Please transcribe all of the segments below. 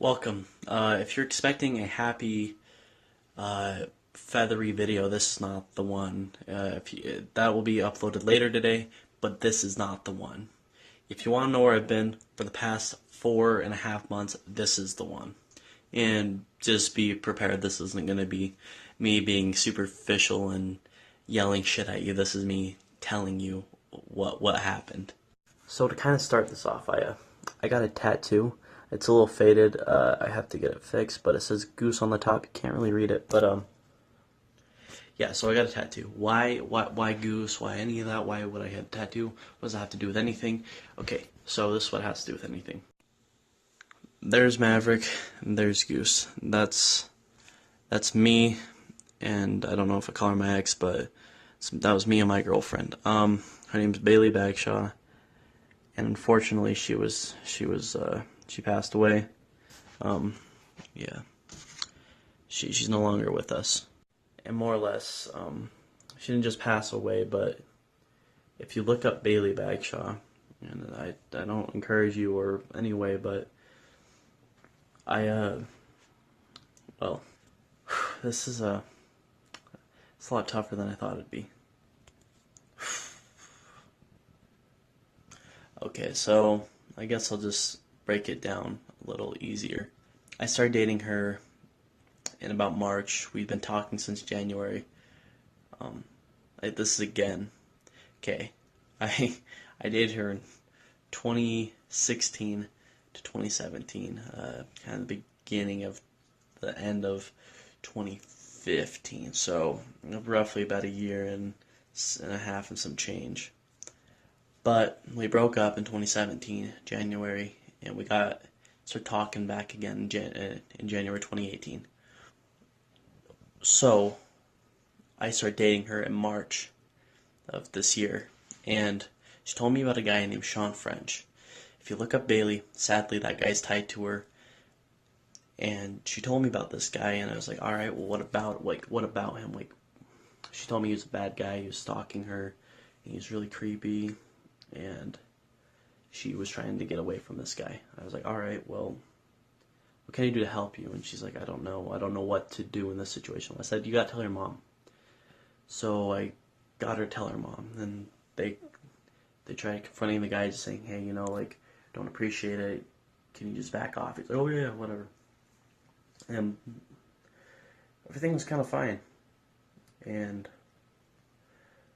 Welcome. If you're expecting a happy, feathery video, this is not the one. That will be uploaded later today, but this is not the one. If you want to know where I've been for the past 4.5 months, this is the one. And just be prepared, this isn't going to be me being superficial and yelling shit at you. This is me telling you what happened. So to kind of start this off, I got a tattoo. It's a little faded. I have to get it fixed, but it says Goose on the top. You can't really read it, but yeah. So I got a tattoo. Why Goose? Why any of that? Why would I have a tattoo? What does that have to do with anything? Okay, so this is what it has to do with anything. There's Maverick, and there's Goose. That's me, and I don't know if I call her my ex, but that was me and my girlfriend. Her name's Baleigh Bagshaw, and unfortunately, she passed away. Yeah, she's no longer with us. And more or less, she didn't just pass away, but if you look up Baleigh Bagshaw, and I don't encourage you or any way, but well, this is it's a lot tougher than I thought it'd be. Okay, so I guess I'll just break it down a little easier. I started dating her in about March. We've been talking since January. This is again. Okay, I I dated her in 2016 to 2017, kind of the beginning of the end of 2015. So roughly about a year and a half and some change. But we broke up in 2017, January, and we started talking back again in January 2018. So I started dating her in March of this year, and she told me about a guy named Sean French. If you look up Baleigh, sadly that guy's tied to her, and she told me about this guy, and I was like, all right, well, what about him? Like, she told me he was a bad guy, he was stalking her, and he was really creepy, and she was trying to get away from this guy. I was like, all right, well, what can I do to help you? And she's like, I don't know what to do in this situation. I said, you gotta tell your mom. So I got her to tell her mom, and they tried confronting the guy, just saying, hey, like, don't appreciate it, can you just back off? He's like, oh yeah, whatever. And everything was kind of fine, and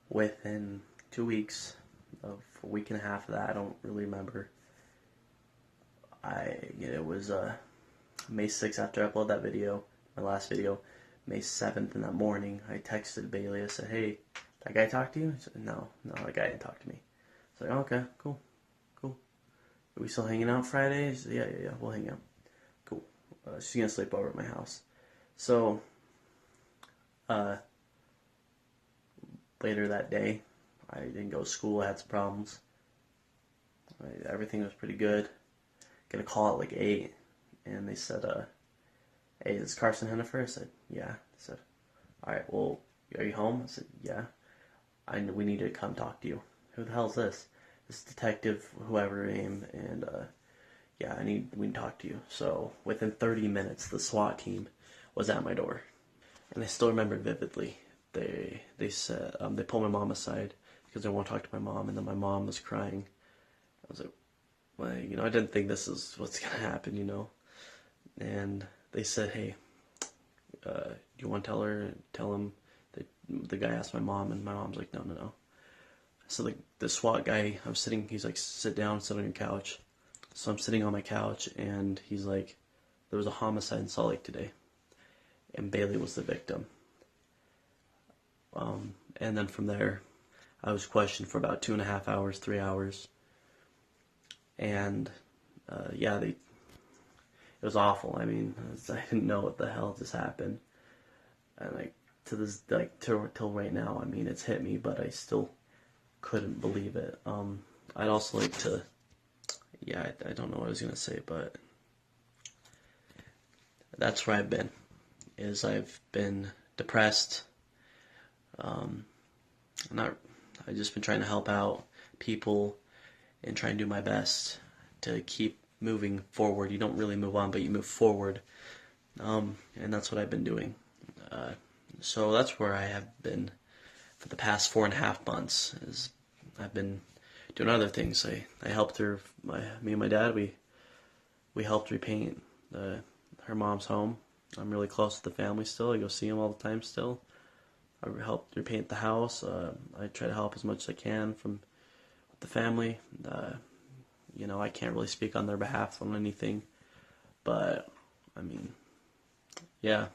within 2 weeks, of a week and a half of that, I don't really remember. It was May 6th after I uploaded that video, my last video. May 7th in that morning, I texted Baleigh. I said, "Hey, that guy talk to you?" He said, "No, that guy didn't talk to me." I was like, "Okay, cool. Are we still hanging out Friday?" He said, "Yeah, we'll hang out." Cool. She's gonna sleep over at my house. So, later that day, I didn't go to school. I had some problems. Everything was pretty good. Get a call at like 8, and they said, hey, is Carson Hennifer? I said, yeah. They said, all right, well, are you home? I said, yeah. We need to come talk to you. Who the hell is this? This detective, whoever name, and yeah, we need to talk to you. So within 30 minutes, the SWAT team was at my door, and I still remember vividly. They said they pulled my mom aside because they want to talk to my mom, and then my mom was crying. I was like, well, I didn't think this is what's gonna happen, And they said, hey, do you want to tell him that the guy asked my mom, and my mom's like, no. So the SWAT guy, I'm sitting, he's like, sit down, sit on your couch. So I'm sitting on my couch, and he's like, there was a homicide in Salt Lake today, and Baleigh was the victim. And then from there, I was questioned for about 2.5 hours, 3 hours. And, yeah, it was awful. I mean, I didn't know what the hell just happened. And, till right now, I mean, it's hit me, but I still couldn't believe it. I'd also like to, yeah, I don't know what I was going to say, but that's where I've been, I've been depressed. I've just been trying to help out people and try and do my best to keep moving forward. You don't really move on, but you move forward. And that's what I've been doing. So that's where I have been for the past 4.5 months. Is I've been doing other things. I helped her. Me and my dad. We helped repaint her mom's home. I'm really close to the family still. I go see them all the time still. I helped repaint the house. I try to help as much as I can with the family. I can't really speak on their behalf on anything, but I mean, yeah.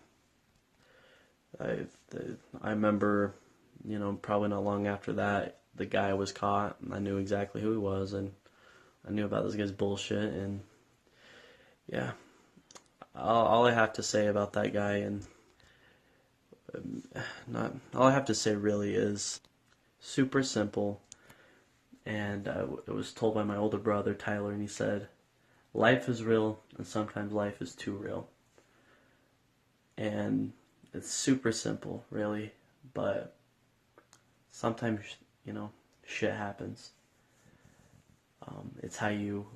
I remember, probably not long after that, the guy was caught, and I knew exactly who he was, and I knew about this guy's bullshit, and yeah. All I have to say about that guy, and not all I have to say really is super simple. And it was told by my older brother Tyler, and he said, "Life is real, and sometimes life is too real." And it's super simple, really, but sometimes shit happens. It's how you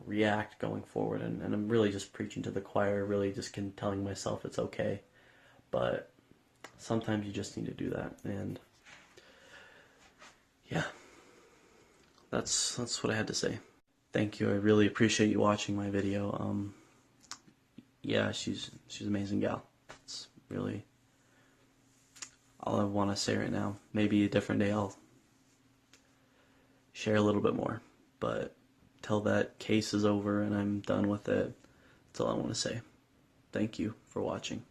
react going forward, and I'm really just preaching to the choir, really just telling myself it's okay, but sometimes you just need to do that, and yeah, that's what I had to say. Thank you. I really appreciate you watching my video. Yeah, she's an amazing gal. It's really all I want to say right now. Maybe a different day I'll share a little bit more, but till that case is over and I'm done with it, that's all I want to say. Thank you for watching.